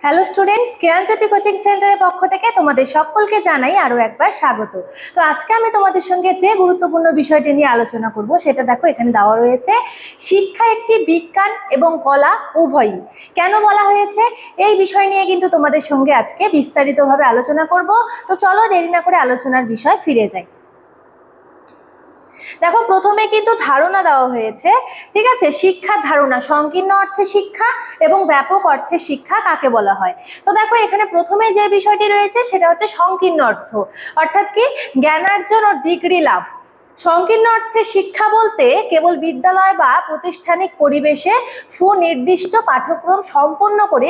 Hello students, জ্ঞানজ্যোতি coaching সেন্টারের পক্ষ থেকে তোমাদের সকলকে জানাই আরও একবার স্বাগত। তো আজকে আমি তোমাদের সঙ্গে যে গুরুত্বপূর্ণ বিষয়টি নিয়ে আলোচনা করব সেটা দেখো এখানে দেওয়া রয়েছে। শিক্ষা একটি বিজ্ঞান এবং কলা উভয়ই। কেন বলা হয়েছে এই বিষয় নিয়ে কিন্তু তোমাদের সঙ্গে আজকে বিস্তারিতভাবে আলোচনা করব। তো চলো দেরি না করে আলোচনার বিষয় ফিরে যাই। দেখো প্রথমে কিন্তু ধারণা দেওয়া হয়েছে, ঠিক আছে। শিক্ষার ধারণা, সংকীর্ণ অর্থে শিক্ষা এবং ব্যাপক অর্থে শিক্ষা কাকে বলা হয়। তো দেখো এখানে প্রথমে যে বিষয়টি রয়েছে সেটা হচ্ছে সংকীর্ণ অর্থ, অর্থাৎ কি জ্ঞানার্জন ও ডিগ্রি লাভ। সংকীর্ণ অর্থে শিক্ষা বলতে কেবল বিদ্যালয় বা প্রাতিষ্ঠানিক পরিবেশে সুনির্দিষ্ট পাঠ্যক্রম সম্পন্ন করে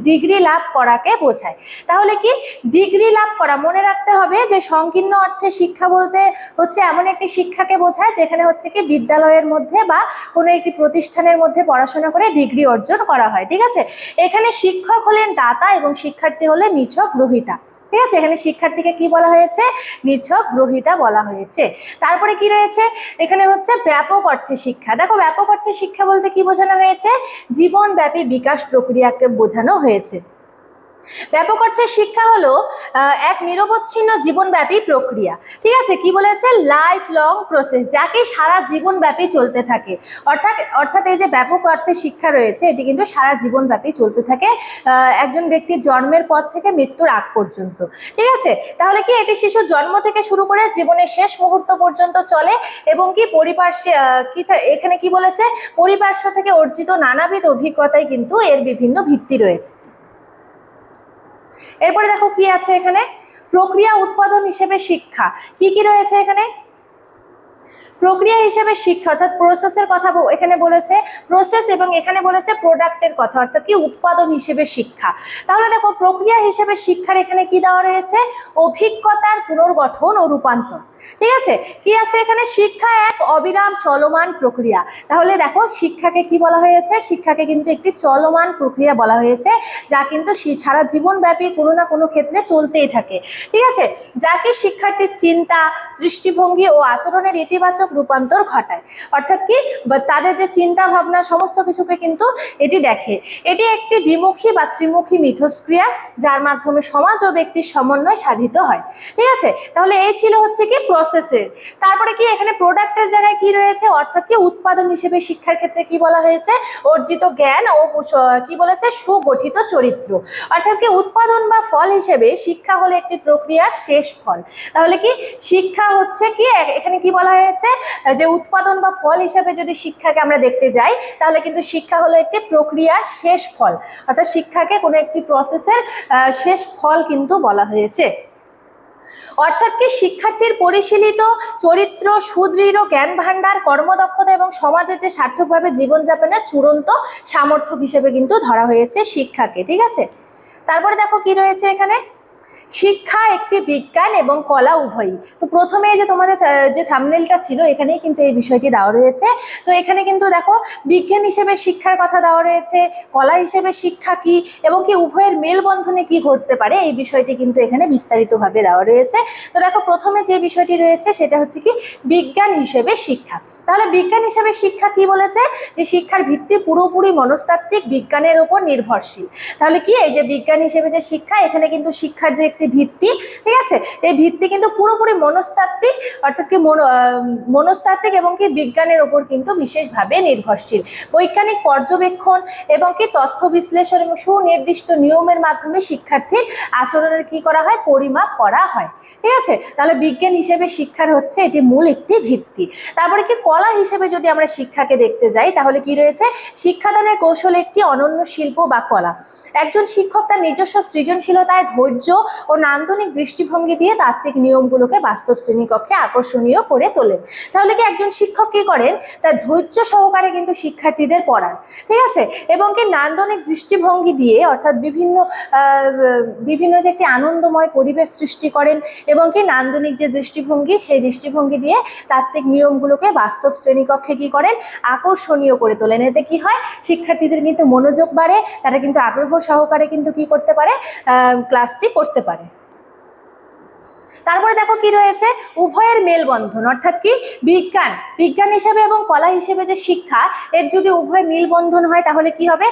ডিগ্রি লাভ করাকে বোঝায়। তাহলে কি ডিগ্রি লাভ করা, মনে রাখতে হবে যে সংকীর্ণ অর্থে শিক্ষা বলতে হচ্ছে এমন একটি শিক্ষাকে বোঝায় যেখানে হচ্ছে কি বিদ্যালয়ের মধ্যে বা কোনো একটি প্রতিষ্ঠানের মধ্যে পড়াশোনা করে ডিগ্রি অর্জন করা হয়, ঠিক আছে। এখানে শিক্ষক হলেন দাতা এবং শিক্ষার্থী হলেন নিছক গ্রহীতা, ঠিক আছে। এখানে শিক্ষার্থীকে কি বলা হয়েছে? নিছক গ্রহীতা বলা হয়েছে। তারপরে কি রয়েছে এখানে হচ্ছে ব্যাপক অর্থে শিক্ষা। দেখো ব্যাপক অর্থে শিক্ষা বলতে কি বোঝানো হয়েছে? জীবনব্যাপী বিকাশ প্রক্রিয়াকে বোঝানো হয়েছে। ব্যাপক অর্থে শিক্ষা হলো এক নিরবচ্ছিন্ন জীবনব্যাপী প্রক্রিয়া, ঠিক আছে। কি বলেছে? লাইফ লং প্রসেস, যাকে সারা জীবনব্যাপী চলতে থাকে। অর্থাৎ এই যে ব্যাপক অর্থে শিক্ষা রয়েছে এটি কিন্তু সারা জীবনব্যাপী চলতে থাকে, একজন ব্যক্তির জন্মের পর থেকে মৃত্যুর আগ পর্যন্ত, ঠিক আছে। তাহলে কি এটি শিশুর জন্ম থেকে শুরু করে জীবনের শেষ মুহূর্ত পর্যন্ত চলে এবং কি এখানে কি বলেছে? পরিপার্শ্ব থেকে অর্জিত নানাবিধ অভিজ্ঞতায় কিন্তু এর বিভিন্ন ভিত্তি রয়েছে। এরপরে দেখো কি আছে এখানে, প্রক্রিয়া উৎপাদন হিসেবে শিক্ষা। কি কি রয়েছে এখানে? প্রক্রিয়া হিসেবে শিক্ষা অর্থাৎ প্রসেসের কথা এখানে বলেছে, প্রসেস, এবং এখানে বলেছে প্রোডাক্টের কথা, অর্থাৎ কি উৎপাদন হিসেবে শিক্ষা। তাহলে দেখো প্রক্রিয়া হিসেবে শিক্ষার এখানে কি দেওয়া রয়েছে? অভিজ্ঞতার পুনর্গঠন ও রূপান্তর, ঠিক আছে। কি আছে এখানে? শিক্ষা এক অবিরাম চলমান প্রক্রিয়া। তাহলে দেখো শিক্ষাকে কি বলা হয়েছে? শিক্ষাকে কিন্তু একটি চলমান প্রক্রিয়া বলা হয়েছে, যা কিন্তু সারা জীবনব্যাপী কোনো না কোনো ক্ষেত্রে চলতেই থাকে, ঠিক আছে। যা কি শিক্ষার্থীর চিন্তা, দৃষ্টিভঙ্গি ও আচরণের ইতিবাচক রূপান্তর ঘটায়। অর্থাৎ কি তাদের যে চিন্তা ভাবনা সমস্ত কিছুকে কিন্তু এটি দেখে। এটি একটি দ্বিমুখী বা ত্রিমুখী মিথস্ক্রিয়া, যার মাধ্যমে সমাজ ও ব্যক্তির সমন্বয় সাধিত হয়, ঠিক আছে। তাহলে এই ছিল হচ্ছে কি প্রসেসের। তারপরে কি এখানে প্রোডাক্টের জায়গায় কি রয়েছে? অর্থাৎ কি উৎপাদন হিসেবে শিক্ষার ক্ষেত্রে কি বলা হয়েছে? অর্জিত জ্ঞান ও কি বলেছে? সুগঠিত চরিত্র। অর্থাৎ কি উৎপাদন বা ফল হিসেবে শিক্ষা হলো একটি প্রক্রিয়ার শেষ ফল। তাহলে কি শিক্ষা হচ্ছে কি এখানে কি বলা হয়েছে? যে উৎপাদন বা ফল হিসেবে যদি শিক্ষাকে আমরা দেখতে যাই তাহলে কিন্তু শিক্ষা হলো একটি প্রক্রিয়ার শেষ ফল, অর্থাৎ শিক্ষাকে কোনো একটি প্রসেসের শেষ ফল কিন্তু বলা হয়েছে। অর্থাৎ কি শিক্ষার্থীর পরিশীলিত চরিত্র, সুদৃঢ় জ্ঞান ভাণ্ডার, কর্মদক্ষতা এবং সমাজের যে সার্থকভাবে জীবনযাপনের চূড়ান্ত সামর্থ্য হিসেবে কিন্তু ধরা হয়েছে শিক্ষাকে, ঠিক আছে। তারপরে দেখো কি রয়েছে এখানে, শিক্ষা একটি বিজ্ঞান এবং কলা উভয়ই। তো প্রথমে যে তোমাদের যে থাম্বনেলটা ছিল এখানেই কিন্তু এই বিষয়টি দেওয়া রয়েছে। তো এখানে কিন্তু দেখো বিজ্ঞান হিসেবে শিক্ষার কথা দেওয়া রয়েছে, কলা হিসেবে শিক্ষা কি এবং কি উভয়ের মেলবন্ধনে কি ঘটতে পারে এই বিষয়টি কিন্তু এখানে বিস্তারিতভাবে দেওয়া রয়েছে। তো দেখো প্রথমে যে বিষয়টি রয়েছে সেটা হচ্ছে কি বিজ্ঞান হিসেবে শিক্ষা। তাহলে বিজ্ঞান হিসেবে শিক্ষা কি বলেছে? যে শিক্ষার ভিত্তি পুরোপুরি মনস্তাত্ত্বিক বিজ্ঞানের উপর নির্ভরশীল। তাহলে কি এই যে বিজ্ঞান হিসেবে যে শিক্ষা, এখানে কিন্তু শিক্ষার যে একটি ভিত্তি, ঠিক আছে, এই ভিত্তি কিন্তু পুরোপুরি মনস্তাত্ত্বিক, অর্থাৎ কি মনস্তাত্ত্বিক এবং কি বিজ্ঞানের উপর কিন্তু বিশেষভাবে নির্ভরশীল। বৈজ্ঞানিক পর্যবেক্ষণ এবং কি তথ্য বিশ্লেষণ এবং সুনির্দিষ্ট নিয়মের মাধ্যমে শিক্ষার্থীর আচরণের কি করা হয়? পরিমাপ করা হয়, ঠিক আছে। তাহলে বিজ্ঞান হিসেবে শিক্ষার হচ্ছে এটি মূল একটি ভিত্তি। তারপরে কি কলা হিসেবে যদি আমরা শিক্ষাকে দেখতে যাই তাহলে কি রয়েছে? শিক্ষাদানের কৌশল একটি অনন্য শিল্প বা কলা। একজন শিক্ষক তার নিজস্ব সৃজনশীলতায়, ধৈর্য ও নান্দনিক দৃষ্টিভঙ্গি দিয়ে তাত্ত্বিক নিয়মগুলোকে বাস্তব শ্রেণীকক্ষে আকর্ষণীয় করে তোলেন। তাহলে কি একজন শিক্ষক কি করেন? তার ধৈর্য সহকারে কিন্তু শিক্ষার্থীদের পড়ান, ঠিক আছে, এবং কি নান্দনিক দৃষ্টিভঙ্গি দিয়ে অর্থাৎ বিভিন্ন যে একটি আনন্দময় পরিবেশ সৃষ্টি করেন এবং কি নান্দনিক যে দৃষ্টিভঙ্গি সেই দৃষ্টিভঙ্গি দিয়ে তাত্ত্বিক নিয়মগুলোকে বাস্তব শ্রেণীকক্ষে কি করেন? আকর্ষণীয় করে তোলেন। এতে কি হয়? শিক্ষার্থীদের কিন্তু মনোযোগ বাড়ে, তারা কিন্তু আগ্রহ সহকারে কিন্তু কি করতে পারে? ক্লাসটি করতে পারে। তারপরে দেখো কি রয়েছে, উভয়ের মেলবন্ধন, অর্থাৎ কি বিজ্ঞান হিসেবে এবং কলা হিসেবে যে শিক্ষা, এর যদি উভয় মিলবন্ধন হয় তাহলে কি হবে,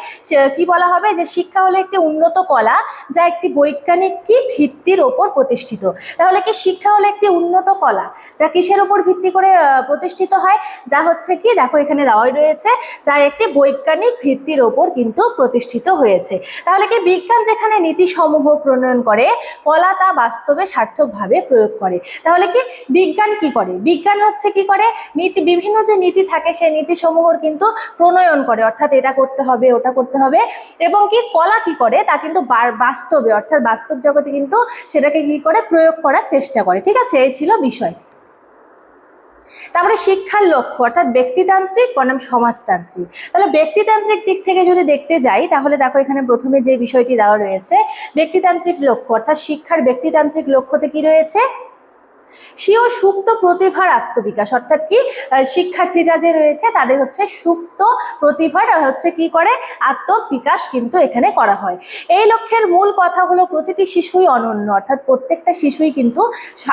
কি বলা হবে, যে শিক্ষা হলো একটি উন্নত কলা যা একটি বৈজ্ঞানিক কি ভিত্তির ওপর প্রতিষ্ঠিত। তাহলে কি শিক্ষা হলো একটি উন্নত কলা যা কিসের উপর ভিত্তি করে প্রতিষ্ঠিত হয়, যা হচ্ছে কি দেখো এখানে দেওয়াই রয়েছে, যা একটি বৈজ্ঞানিক ভিত্তির ওপর কিন্তু প্রতিষ্ঠিত হয়েছে। তাহলে কি বিজ্ঞান যেখানে নীতিসমূহ প্রণয়ন করে, কলা তা বাস্তবে সার্থকভাবে প্রয়োগ করে। তাহলে কি বিজ্ঞান কি করে, বিজ্ঞান হচ্ছে কি করে, বিভিন্ন যে নীতি থাকে সেই নীতিসমূহর কিন্তু প্রণয়ন করে, অর্থাৎ এটা করতে হবে ওটা করতে হবে। এবং কি কলা কি করে, তা কিন্তু বাস্তবে অর্থাৎ বাস্তব জগতে কিন্তু সেটাকে কি করে প্রয়োগ করার চেষ্টা করে। ঠিক আছে, এই ছিল বিষয়। তারপরে শিক্ষার লক্ষ্য, অর্থাৎ ব্যক্তিতান্ত্রিক বনাম সমাজতান্ত্রিক। তাহলে ব্যক্তিতান্ত্রিক দিক থেকে যদি দেখতে যাই তাহলে দেখো এখানে প্রথমে যে বিষয়টি দেওয়া রয়েছে, ব্যক্তিতান্ত্রিক লক্ষ্য, অর্থাৎ শিক্ষার ব্যক্তিতান্ত্রিক লক্ষ্যতে কি রয়েছে, স্বীয় সুপ্ত প্রতিভার আত্মবিকাশ, অর্থাৎ কি শিক্ষার্থীরা যে রয়েছে তাদের হচ্ছে সুপ্ত প্রতিভার হচ্ছে কি করে আত্মবিকাশ কিন্তু এখানে করা হয়। এই লক্ষ্যের মূল কথা হলো প্রতিটি শিশুই অনন্য, অর্থাৎ প্রত্যেকটা শিশুই কিন্তু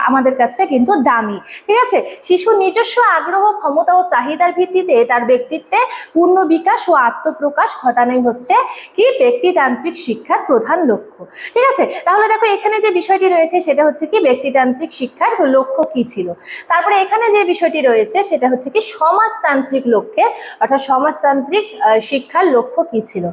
আমাদের কাছে কিন্তু দামি। ঠিক আছে, শিশুর নিজস্ব আগ্রহ, ক্ষমতা ও চাহিদার ভিত্তিতে তার ব্যক্তিত্বে পূর্ণ বিকাশ ও আত্মপ্রকাশ ঘটানোই হচ্ছে কি ব্যক্তিতান্ত্রিক শিক্ষার প্রধান লক্ষ্য। ঠিক আছে, তাহলে দেখো এখানে যে বিষয়টি রয়েছে সেটা হচ্ছে কি ব্যক্তিতান্ত্রিক শিক্ষার লক্ষ্য কি ছিল। তারপরে এখানে যে বিষয়টি রয়েছে সেটা হচ্ছে কি সমাজতান্ত্রিক লক্ষ্যের, অর্থাৎ সমাজতান্ত্রিক শিক্ষার লক্ষ্য কি ছিল,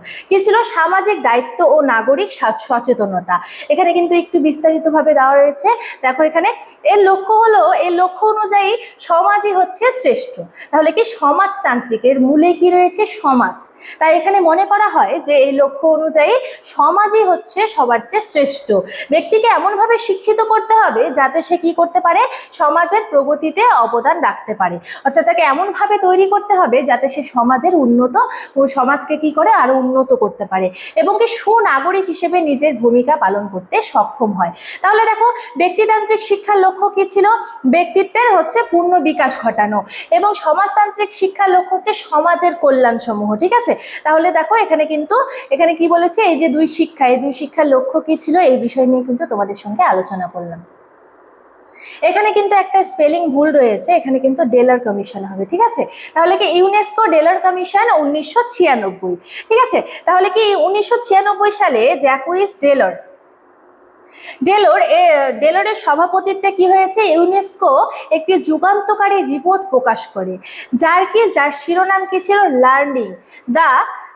সামাজিক দায়িত্ব ও নাগরিক সচেতনতা। এখানে কিন্তু একটু বিস্তারিতভাবে দেওয়া রয়েছে। দেখো এখানে এর লক্ষ্য হলো, এর লক্ষ্য অনুযায়ী সমাজই হচ্ছে শ্রেষ্ঠ। তাহলে কি সমাজতান্ত্রিকের মূলে কি রয়েছে, সমাজ। তাই এখানে মনে করা হয় যে এই লক্ষ্য অনুযায়ী সমাজই হচ্ছে সবার চেয়ে শ্রেষ্ঠ। ব্যক্তিকে এমনভাবে শিক্ষিত করতে হবে যাতে সে কি করতে পারে, সমাজের প্রগতিতে অবদান রাখতে পারে, অর্থাৎ তাকে এমনভাবে তৈরি করতে হবে যাতে সে সমাজের উন্নত ও সমাজকে কি করে আরো উন্নত করতে পারে এবং কি সুনাগরিক হিসেবে নিজের ভূমিকা পালন করতে সক্ষম হয়। তাহলে দেখো ব্যক্তিতান্ত্রিক শিক্ষার লক্ষ্য কি ছিল, ব্যক্তিত্বের হচ্ছে পূর্ণ বিকাশ ঘটানো, এবং সমাজতান্ত্রিক শিক্ষার লক্ষ্য হচ্ছে সমাজের কল্যাণ সমূহ। ঠিক আছে, তাহলে দেখো এখানে কি বলেছে, এই যে দুই শিক্ষার লক্ষ্য কি ছিল, এই বিষয় নিয়ে কিন্তু তোমাদের সঙ্গে আলোচনা করলাম। এখানে কিন্তু একটা স্পেলিং ভুল রয়েছে, এখানে কিন্তু ডেলার কমিশন হবে। ঠিক আছে, তাহলে কি ইউনেস্কো ডেলার কমিশন 1996। ঠিক আছে, তাহলে কি 1996 সালে জ্যাকুইস ডেলরের সভাপতিত্বে কি হয়েছে, ইউনেস্কো একটি যুগান্তকারী রিপোর্ট প্রকাশ করে, যার শিরোনাম কি ছিল, লার্নিং দ্য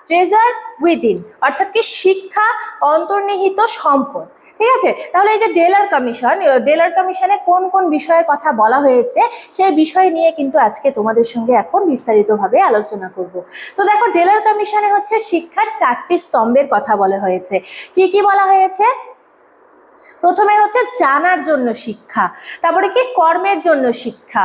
ট্রেজার উইদিন, অর্থাৎ কি শিক্ষা অন্তর্নিহিত সম্পদ। ঠিক আছে, তাহলে এই যে ডেলার কমিশনে কোন কোন বিষয়ের কথা বলা হয়েছে সেই বিষয় নিয়ে কিন্তু আজকে তোমাদের সঙ্গে এখন বিস্তারিতভাবে আলোচনা করব। তো দেখো ডেলার কমিশনে হচ্ছে শিক্ষার 4টি স্তম্ভের কথা বলা হয়েছে। কি কি বলা হয়েছে, প্রথমে হচ্ছে জানার জন্য শিক্ষা, তারপরে কি কর্মের জন্য শিক্ষা,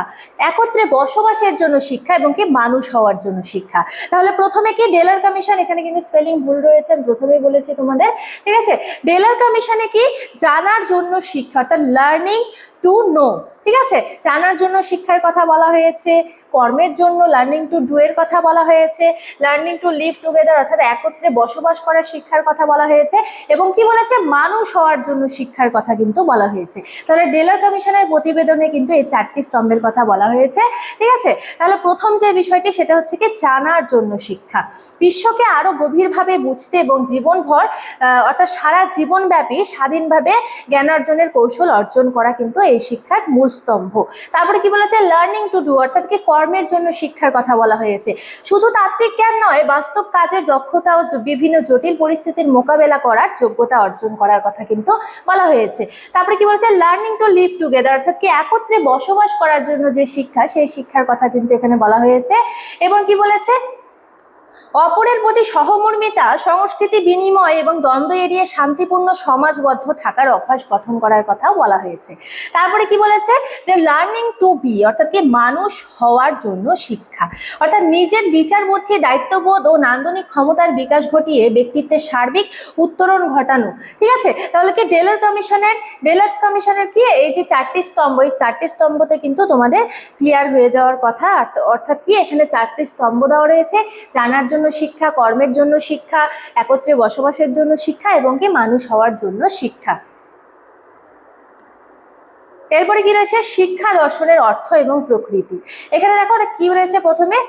একত্রে বসবাসের জন্য শিক্ষা এবং কি মানুষ হওয়ার জন্য শিক্ষা। তাহলে প্রথমে কি ডেলার কমিশন, এখানে কিন্তু স্পেলিং ভুল রয়েছে, আমি প্রথমেই বলেছি তোমাদের। ঠিক আছে, ডেলার কমিশনে কি জানার জন্য শিক্ষা, অর্থাৎ লার্নিং টু নো। ঠিক আছে, জানার জন্য শিক্ষার কথা বলা হয়েছে, কর্মের জন্য লার্নিং টু ডু এর কথা বলা হয়েছে, লার্নিং টু লিভ টুগেদার অর্থাৎ একত্রে বসবাস করার শিক্ষার কথা বলা হয়েছে, এবং কি বলেছে, মানুষ হওয়ার জন্য শিক্ষার কথা কিন্তু বলা হয়েছে। তাহলে ডেলার কমিশনের প্রতিবেদনে কিন্তু এই 4টি স্তম্ভের কথা বলা হয়েছে। ঠিক আছে, তাহলে প্রথম যে বিষয়টি সেটা হচ্ছে কি জানার জন্য শিক্ষা, বিশ্বকে আরো গভীরভাবে বুঝতে এবং জীবনভর অর্থাৎ সারা জীবনব্যাপী স্বাধীনভাবে জ্ঞান অর্জনের কৌশল অর্জন করা কিন্তু এই শিক্ষার মূল স্তম্ভ। তারপরে কি বলেছে, লার্নিং টু ডু অর্থাৎ কি কর্মের জন্য শিক্ষার কথা বলা হয়েছে, শুধু তাত্ত্বিক জ্ঞান নয়, বাস্তব কাজের দক্ষতা ও বিভিন্ন জটিল পরিস্থিতির মোকাবেলা করার যোগ্যতা অর্জন করার কথা কিন্তু বলা হয়েছে। তারপরে কি বলেছে, লার্নিং টু লিভ টুগেদার অর্থাৎ কি একত্রে বসবাস করার জন্য যে শিক্ষা, সেই শিক্ষার কথা কিন্তু এখানে বলা হয়েছে। এবং কি বলেছে, অপরের প্রতি সহমর্মিতা, সংস্কৃতি বিনিময় এবং দ্বন্দ্ব এড়িয়ে শান্তিপূর্ণ সমাজবদ্ধ থাকার অভ্যাস গঠন করার কথাও বলা হয়েছে। তারপরে কি বলেছে, যে লার্নিং টু বি অর্থাৎ কি মানুষ হওয়ার জন্য শিক্ষা, অর্থাৎ নিজের বিচার বুদ্ধি, দায়িত্ববোধ ও নান্দনিক ক্ষমতার বিকাশ ঘটিয়ে ব্যক্তিত্বের সার্বিক উত্তরণ ঘটানো। ঠিক আছে, তাহলে কি ডেলার্স কমিশনের কি এই যে 4টি স্তম্ভ, এই 4টি স্তম্ভতে কিন্তু তোমাদের ক্লিয়ার হয়ে যাওয়ার কথা। অর্থাৎ কি এখানে 4টি স্তম্ভ দেওয়া রয়েছে, জানার জন্য শিক্ষা, কর্মের জন্য শিক্ষা, একত্রে বসবাসের জন্য শিক্ষা এবং কি মানুষ হওয়ার জন্য শিক্ষা। এরপরে কি রয়েছে শিক্ষা দর্শনের অর্থ এবং প্রকৃতি। এখানে দেখো কি রয়েছে প্রথমে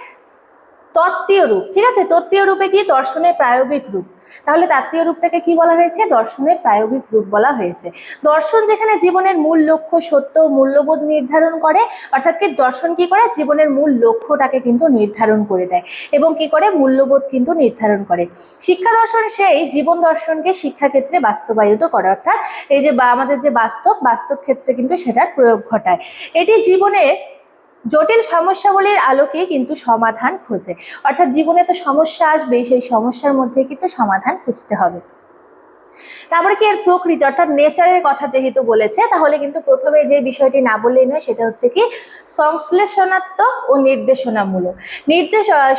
তত্ত্বীয় রূপ, ঠিক আছে। তত্ত্বীয় রূপে কি দর্শনের প্রায়োগিক রূপ, তাহলে তাত্ত্বীয় রূপটাকে কি বলা হয়েছে, দর্শনের প্রায়োগিক রূপ বলা হয়েছে। দর্শন যেখানে জীবনের মূল লক্ষ্য সত্য মূল্যবোধ নির্ধারণ করে, অর্থাৎ কি দর্শন কি করে জীবনের মূল লক্ষ্যটাকে কিন্তু নির্ধারণ করে দেয় এবং কি করে মূল্যবোধ কিন্তু নির্ধারণ করে। শিক্ষা দর্শন সেই জীবন দর্শনকে শিক্ষাক্ষেত্রে বাস্তবায়িত করে, অর্থাৎ এই যে আমাদের যে বাস্তব ক্ষেত্রে কিন্তু সেটার প্রয়োগ ঘটায়। এটি জীবনের জটিল সমস্যাগুলির আলোকে কিন্তু সমাধান খোঁজে, অর্থাৎ জীবনে তো সমস্যা আসবে, সেই সমস্যার মধ্যে কিন্তু সমাধান খুঁজতে হবে। তারপরে কি এর প্রকৃতি অর্থাৎ নেচারের কথা যেহেতু বলেছে, তাহলে কিন্তু প্রথমে যে বিষয়টি না বললেই নয়, সেটা হচ্ছে কি সংশ্লেষণাত্মক ও নির্দেশনামূলক।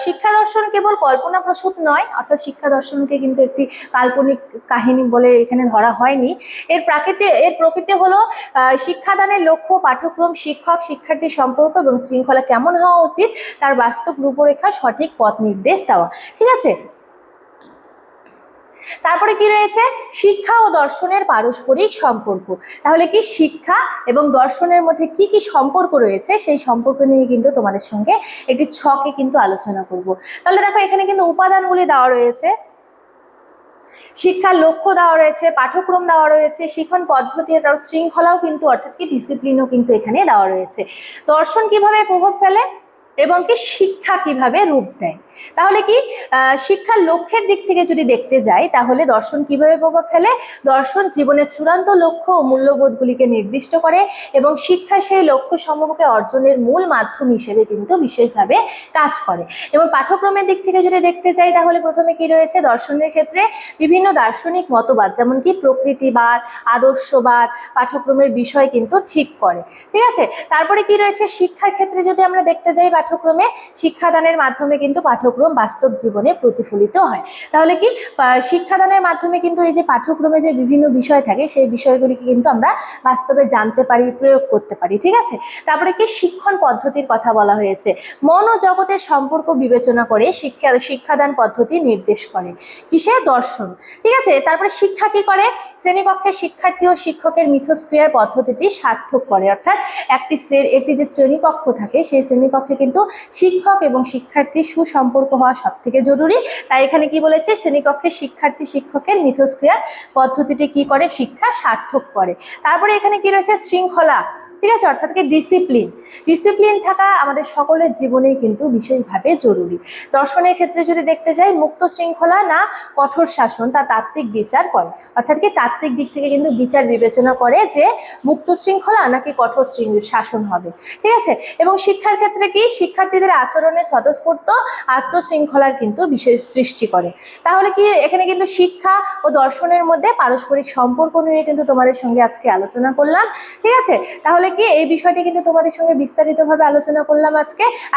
শিক্ষা দর্শন কেবল কল্পনা প্রসূত নয়, অর্থাৎ শিক্ষা দর্শনকে কিন্তু একটি কাল্পনিক কাহিনী বলে এখানে ধরা হয়নি। এর প্রকৃতি হলো শিক্ষাদানের লক্ষ্য, পাঠ্যক্রম, শিক্ষক শিক্ষার্থী সম্পর্ক এবং শৃঙ্খলা কেমন হওয়া উচিত তার বাস্তব রূপরেখা, সঠিক পথ নির্দেশ দেওয়া, ঠিক আছে। তারপরে কি রয়েছে শিক্ষা ও দর্শনের পারস্পরিক সম্পর্ক। তাহলে কি শিক্ষা এবং দর্শনের মধ্যে কি কি সম্পর্ক রয়েছে, সেই সম্পর্ক নিয়ে কিন্তু তোমাদের সঙ্গে একটি ছকে কিন্তু আলোচনা করব। তাহলে দেখো এখানে কিন্তু উপাদানগুলি দেওয়া রয়েছে, শিক্ষার লক্ষ্য দেওয়া রয়েছে, পাঠ্যক্রম দেওয়া রয়েছে, শিখন পদ্ধতি, শৃঙ্খলাও কিন্তু অর্থাৎ কি ডিসিপ্লিনও কিন্তু এখানে দেওয়া রয়েছে। দর্শন কিভাবে প্রভাব ফেলে এবং কি শিক্ষা কিভাবে রূপ দেয়। তাহলে কি শিক্ষার লক্ষ্যের দিক থেকে যদি দেখতে যাই, তাহলে দর্শন কিভাবে প্রভাব ফেলে, দর্শন জীবনের চূড়ান্ত লক্ষ্য ও মূল্যবোধগুলিকে নির্দিষ্ট করে এবং শিক্ষা সেই লক্ষ্য সমূহকে অর্জনের মূল মাধ্যম হিসেবে কিন্তু বিশেষভাবে কাজ করে। এবং পাঠ্যক্রমের দিক থেকে যদি দেখতে যাই, তাহলে প্রথমে কি রয়েছে দর্শনের ক্ষেত্রে বিভিন্ন দার্শনিক মতবাদ, যেমন কি প্রকৃতিবাদ, আদর্শবাদ পাঠ্যক্রমের বিষয় কিন্তু ঠিক করে, ঠিক আছে। তারপরে কি রয়েছে শিক্ষার ক্ষেত্রে যদি আমরা দেখতে যাই, পাঠ্যক্রমে শিক্ষাদানের মাধ্যমে কিন্তু পাঠ্যক্রম বাস্তব জীবনে প্রতিফলিত হয়। তাহলে কি শিক্ষাদানের মাধ্যমে কিন্তু এই যে পাঠ্যক্রমে যে বিভিন্ন বিষয় থাকে, সেই বিষয়গুলিকে কিন্তু আমরা বাস্তবে জানতে পারি, প্রয়োগ করতে পারি, ঠিক আছে। তারপরে কি শিক্ষণ পদ্ধতির কথা বলা হয়েছে, মন ও জগতের সম্পর্ক বিবেচনা করে শিক্ষাদান পদ্ধতি নির্দেশ করে কিসে, দর্শন, ঠিক আছে। তারপরে শিক্ষা কি করে, শ্রেণীকক্ষে শিক্ষার্থী ও শিক্ষকের মিথস্ক্রিয়ার পদ্ধতিটি সার্থক করে, অর্থাৎ একটি যে শ্রেণীকক্ষ থাকে, সেই শ্রেণীকক্ষে কিন্তু শিক্ষক এবং শিক্ষার্থীর সুসম্পর্ক হওয়া সব থেকে জরুরি। তাই এখানে কি বলেছে, শ্রেণীকক্ষে শিক্ষার্থী শিক্ষকের মিথস্ক্রিয়ার পদ্ধতিটি কি করে, শিক্ষা সার্থক করে। তারপরে এখানে কি রয়েছে শৃঙ্খলা, ঠিক আছে, অর্থাৎ কি ডিসিপ্লিন থাকা আমাদের সকলের জীবনেই কিন্তু বিশেষভাবে জরুরি। দর্শনের ক্ষেত্রে যদি দেখতে যাই, মুক্ত শৃঙ্খলা না কঠোর শাসন তা তাত্ত্বিক বিচার করে, অর্থাৎ কি তাত্ত্বিক দিক থেকে কিন্তু বিচার বিবেচনা করে যে মুক্ত শৃঙ্খলা নাকি কঠোর শাসন হবে, ঠিক আছে। এবং শিক্ষার ক্ষেত্রে কি শিক্ষার্থীদের আচরণে স্বতঃস্ফূর্ত আত্মশৃঙ্খলার কিন্তু বিশেষ সৃষ্টি করে। তাহলে কি এখানে কিন্তু শিক্ষা ও দর্শনের মধ্যে পারস্পরিক সম্পর্ক নিয়ে কিন্তু তোমাদের সঙ্গে আজকে আলোচনা করলাম, ঠিক আছে। তাহলে কি এই বিষয়টি কিন্তু তোমাদের সঙ্গে বিস্তারিতভাবে আলোচনা করলাম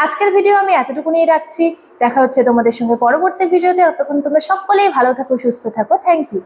আজকের ভিডিও আমি এতটুকুনি রাখছি। দেখা হচ্ছে তোমাদের সঙ্গে পরবর্তী ভিডিওতে, ততক্ষণ তোমরা সকলেই ভালো থাকো, সুস্থ থাকো। Thank you.